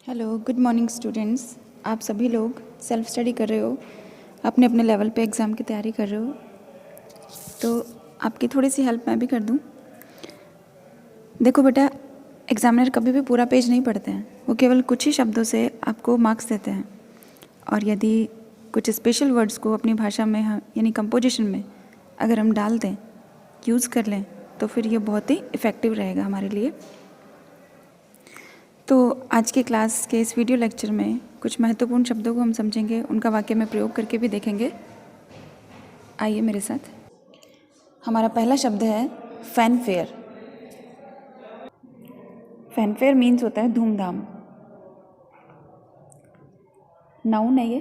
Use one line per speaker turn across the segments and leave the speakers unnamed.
Hello, good morning students. आप सभी लोग सेल्फ स्टडी कर रहे हो, अपने अपने लेवल पे एग्ज़ाम की तैयारी कर रहे हो, तो आपकी थोड़ी सी हेल्प मैं भी कर दूं। देखो बेटा, एग्ज़ामिनर कभी भी पूरा पेज नहीं पढ़ते हैं, वो केवल कुछ ही शब्दों से आपको मार्क्स देते हैं। और यदि कुछ स्पेशल वर्ड्स को अपनी भाषा में यानी कंपोजिशन में अगर हम डाल दें, यूज़ कर लें, तो फिर ये बहुत ही इफ़ेक्टिव रहेगा हमारे लिए। तो आज के क्लास के इस वीडियो लेक्चर में कुछ महत्वपूर्ण शब्दों को हम समझेंगे, उनका वाक्य में प्रयोग करके भी देखेंगे। आइए मेरे साथ। हमारा पहला शब्द है फैनफेयर। फैनफेयर मीन्स होता है धूमधाम। नाउन है ये,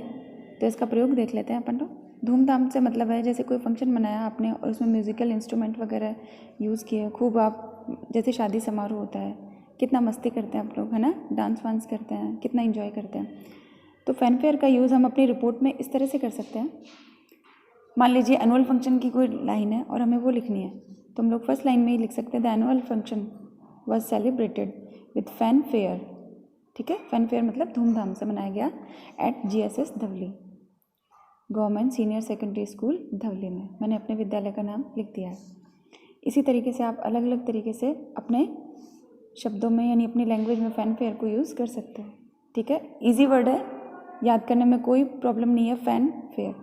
तो इसका प्रयोग देख लेते हैं अपन लोग। धूमधाम से मतलब है जैसे कोई फंक्शन मनाया आपने और उसमें म्यूज़िकल इंस्ट्रूमेंट वगैरह यूज़ किए, खूब आप जैसे शादी समारोह होता है, कितना मस्ती करते हैं आप लोग, है ना, डांस वांस करते हैं, कितना एंजॉय करते हैं। तो फैनफेयर का यूज़ हम अपनी रिपोर्ट में इस तरह से कर सकते हैं। मान लीजिए एनुअल फंक्शन की कोई लाइन है और हमें वो लिखनी है, तो हम लोग फर्स्ट लाइन में ही लिख सकते हैं, the annual function was celebrated with fanfare. ठीक है, फैन फेयर मतलब धूमधाम से मनाया गया at GSS Dhawali, government senior secondary school Dhawali में। मैंने अपने विद्यालय का नाम लिख दिया है। इसी तरीके से आप अलग अलग तरीके से अपने शब्दों में यानी अपनी लैंग्वेज में फैन फेयर को यूज़ कर सकते हैं। ठीक है, ईजी वर्ड है, याद करने में कोई प्रॉब्लम नहीं है, फैन फेयर।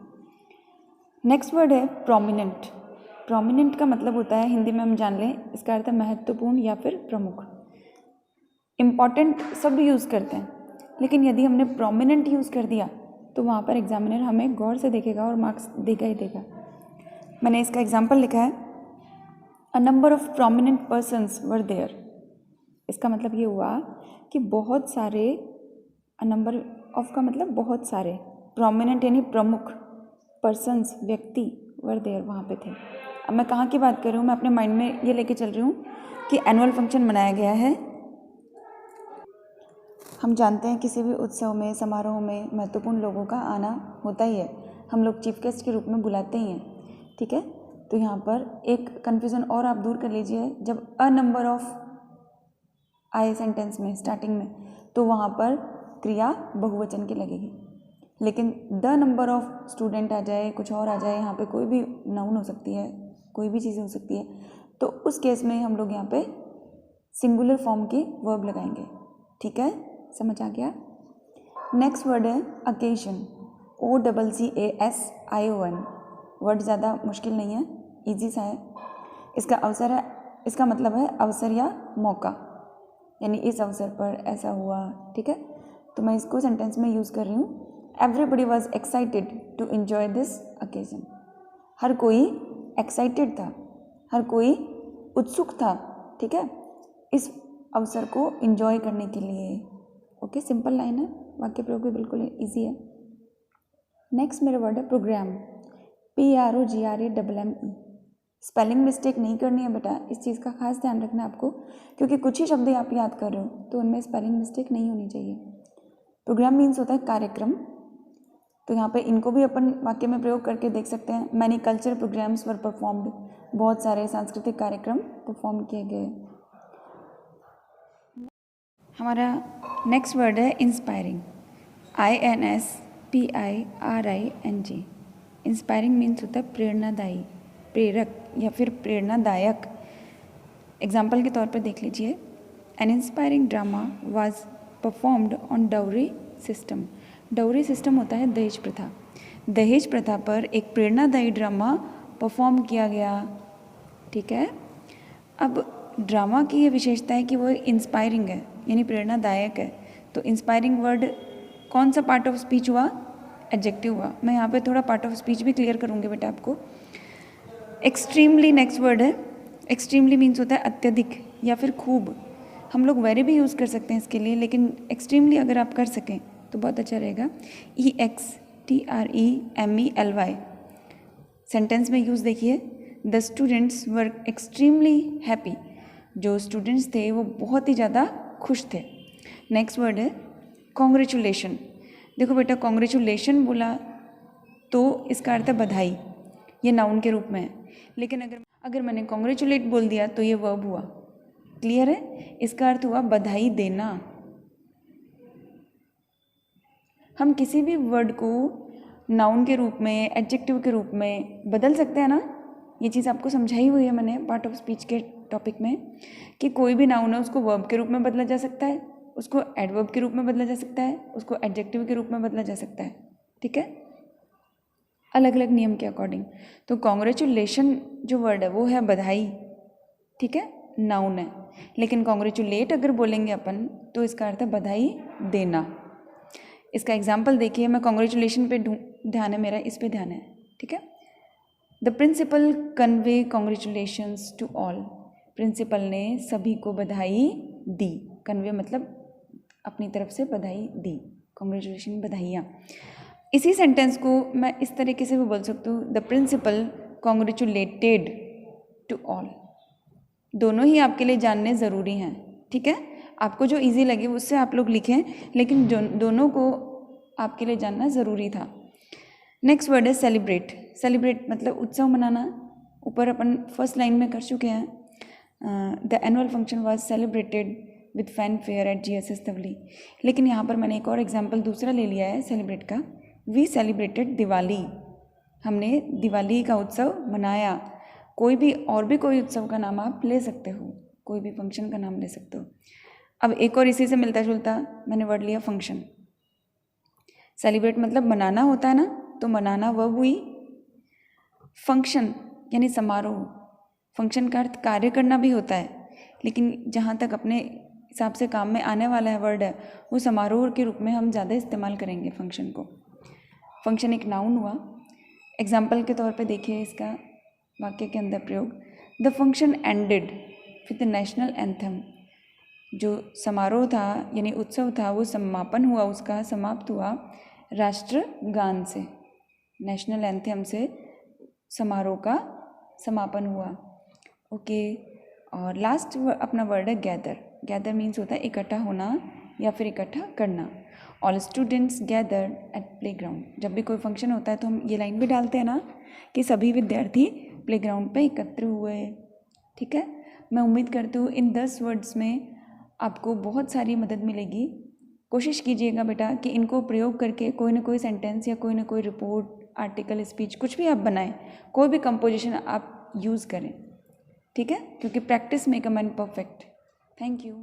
नेक्स्ट वर्ड है प्रोमिनेंट। प्रोमिनेंट का मतलब होता है, हिंदी में हम जान लें, इसका अर्थ है महत्वपूर्ण या फिर प्रमुख। इम्पॉर्टेंट सब यूज़ करते हैं, लेकिन यदि हमने प्रोमिनेंट यूज़ कर दिया तो वहाँ पर एग्जामिनर हमें गौर से देखेगा और मार्क्स देगा ही देगा। मैंने इसका एग्जाम्पल लिखा है, a number of prominent persons were there. इसका मतलब ये हुआ कि बहुत सारे, अ नंबर ऑफ का मतलब बहुत सारे, प्रोमिनेंट यानी प्रमुख, पर्सन्स व्यक्ति वर देयर वहाँ पे थे। अब मैं कहाँ की बात कर रही हूँ, मैं अपने माइंड में ये लेके चल रही हूँ कि एनुअल फंक्शन मनाया गया है। हम जानते हैं किसी भी उत्सव में, समारोह में महत्वपूर्ण लोगों का आना होता ही है, हम लोग चीफ गेस्ट के रूप में बुलाते ही हैं। ठीक है, तो यहाँ पर एक कन्फ्यूज़न और आप दूर कर लीजिए, जब अ नंबर ऑफ आए सेंटेंस में स्टार्टिंग में, तो वहाँ पर क्रिया बहुवचन की लगेगी। लेकिन द नंबर ऑफ स्टूडेंट आ जाए, कुछ और आ जाए, यहाँ पे कोई भी नाउन हो सकती है, कोई भी चीज़ हो सकती है, तो उस केस में हम लोग यहाँ पे सिंगुलर फॉर्म की वर्ब लगाएंगे। ठीक है, समझ आ गया। नेक्स्ट वर्ड है अकेशन। OCCASION। वर्ड ज़्यादा मुश्किल नहीं है, इजी सा है। इसका अवसर है, इसका मतलब है अवसर या मौका, यानी इस अवसर पर ऐसा हुआ। ठीक है, तो मैं इसको सेंटेंस में यूज़ कर रही हूँ, everybody was excited to enjoy this occasion. हर कोई एक्साइटेड था, हर कोई उत्सुक था, ठीक है, इस अवसर को इन्जॉय करने के लिए। ओके, सिंपल लाइन है, वाक्य प्रयोग भी बिल्कुल ईजी है। नेक्स्ट मेरा वर्ड है प्रोग्राम। PROGRAMME। स्पेलिंग मिस्टेक नहीं करनी है बेटा, इस चीज़ का खास ध्यान रखना है आपको, क्योंकि कुछ ही शब्द आप याद कर रहे हो तो उनमें स्पेलिंग मिस्टेक नहीं होनी चाहिए। प्रोग्राम मीन्स होता है कार्यक्रम, तो यहाँ पे इनको भी अपन वाक्य में प्रयोग करके देख सकते हैं। मैनी कल्चरल प्रोग्राम्स वर परफॉर्म्ड। बहुत सारे सांस्कृतिक कार्यक्रम परफॉर्म किए गए। हमारा नेक्स्ट वर्ड है इंस्पायरिंग। INSPIRING। इंस्पायरिंग मीन्स होता है प्रेरणादायी, प्रेरक या फिर प्रेरणादायक। एग्जाम्पल के तौर पर देख लीजिए, N inspiring drama was performed on dowry system. Dowry system होता है दहेज प्रथा। दहेज प्रथा पर एक प्रेरणादायी ड्रामा परफॉर्म किया गया। ठीक है, अब ड्रामा की ये विशेषता है कि वो इंस्पायरिंग है, यानी प्रेरणादायक है। तो इंस्पायरिंग वर्ड कौन सा पार्ट ऑफ स्पीच हुआ? एडजेक्टिव हुआ। मैं यहाँ पे थोड़ा पार्ट ऑफ स्पीच भी क्लियर करूँगी बेटा आपको। एक्सट्रीमली नेक्स्ट वर्ड है। एक्सट्रीमली मीन्स होता है अत्यधिक या फिर खूब। हम लोग वेरी भी यूज़ कर सकते हैं इसके लिए, लेकिन एक्सट्रीमली अगर आप कर सकें तो बहुत अच्छा रहेगा। EXTREMELY। सेंटेंस में यूज़ देखिए, the students were extremely happy. जो स्टूडेंट्स थे वो बहुत ही ज़्यादा खुश थे। नेक्स्ट वर्ड है कॉन्ग्रेचुलेशन। देखो बेटा, कॉन्ग्रेचुलेशन बोला तो इसका अर्थ है बधाई, ये नाउन के रूप में है, लेकिन अगर मैंने कॉन्ग्रेचुलेट बोल दिया तो ये वर्ब हुआ। क्लियर है? इसका अर्थ हुआ बधाई देना। हम किसी भी वर्ड को नाउन के रूप में, एडजेक्टिव के रूप में बदल सकते हैं ना। ये चीज़ आपको समझाई हुई है मैंने पार्ट ऑफ स्पीच के टॉपिक में, कि कोई भी नाउन है उसको वर्ब के रूप में बदला जा सकता है, उसको एडवर्ब के रूप में बदला जा सकता है, उसको एडजेक्टिव के रूप में बदला जा सकता है। ठीक है, अलग अलग नियम के अकॉर्डिंग। तो कॉन्ग्रेचुलेशन जो वर्ड है वो है बधाई, ठीक है, नाउन है। लेकिन कॉन्ग्रेचुलेट अगर बोलेंगे अपन तो इसका अर्थ है बधाई देना। इसका एग्जाम्पल देखिए, मैं कॉन्ग्रेचुलेशन पे ध्यान है मेरा, इस पे ध्यान है, ठीक है। The principal convey congratulations to all. Principal ने सभी को बधाई दी। कन्वे मतलब अपनी तरफ से बधाई दी, कॉन्ग्रेचुलेशन बधाइयाँ। इसी सेंटेंस को मैं इस तरीके से भी बोल सकती हूँ, the principal congratulated to all. दोनों ही आपके लिए जानने ज़रूरी हैं, ठीक है। आपको जो इजी लगे उससे आप लोग लिखें, लेकिन दोनों को आपके लिए जानना ज़रूरी था। नेक्स्ट वर्ड है सेलिब्रेट। सेलिब्रेट मतलब उत्सव मनाना। ऊपर अपन फर्स्ट लाइन में कर चुके हैं, the annual function was celebrated with fan fair eight GSS तवली। लेकिन यहाँ पर मैंने एक और एग्जाम्पल दूसरा ले लिया है सेलिब्रेट का। We celebrated Diwali. हमने दिवाली का उत्सव मनाया। कोई भी और भी कोई उत्सव का नाम आप ले सकते हो, कोई भी फंक्शन का नाम ले सकते हो। अब एक और इसी से मिलता जुलता मैंने वर्ड लिया फंक्शन। सेलिब्रेट मतलब मनाना होता है ना, तो मनाना वर्ब हुई। फंक्शन यानी समारोह। फंक्शन का अर्थ कार्य करना भी होता है, लेकिन जहाँ तक अपने हिसाब से काम में आने वाला है वर्ड है, वो समारोह के रूप में हम ज़्यादा इस्तेमाल करेंगे फंक्शन को। फंक्शन एक नाउन हुआ। एग्जाम्पल के तौर पे देखिए इसका वाक्य के अंदर प्रयोग, the function ended with the national anthem. जो समारोह था यानी उत्सव था वो समापन हुआ, उसका समाप्त हुआ राष्ट्रगान से, नेशनल एंथम से समारोह का समापन हुआ। ओके, और लास्ट अपना वर्ड है गैदर। गैदर मीन्स होता है इकट्ठा होना या फिर इकट्ठा करना। All students gather at playground. जब भी कोई फंक्शन होता है तो हम ये लाइन भी डालते हैं ना कि सभी विद्यार्थी प्लेग्राउंड पे एकत्र हुए। ठीक है, मैं उम्मीद करती हूँ इन 10 वर्ड्स में आपको बहुत सारी मदद मिलेगी। कोशिश कीजिएगा बेटा कि इनको प्रयोग करके कोई ना कोई सेंटेंस या कोई ना कोई रिपोर्ट, आर्टिकल, स्पीच कुछ भी आप बनाएं, कोई भी कंपोजिशन आप यूज़ करें, ठीक है, क्योंकि practice make a man perfect. Thank you.